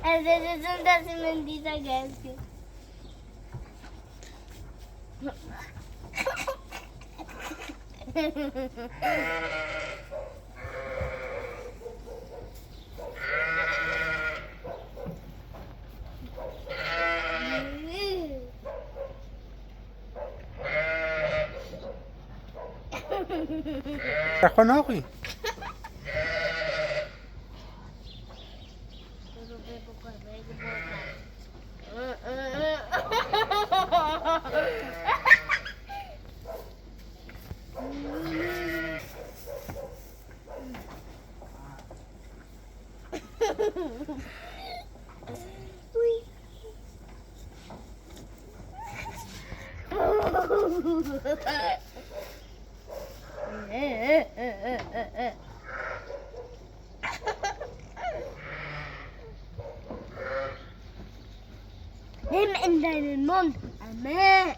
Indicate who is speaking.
Speaker 1: Ese es un nacimiento gato.
Speaker 2: Ako na ako eh.
Speaker 1: Nimm in deinen Mund. Amen.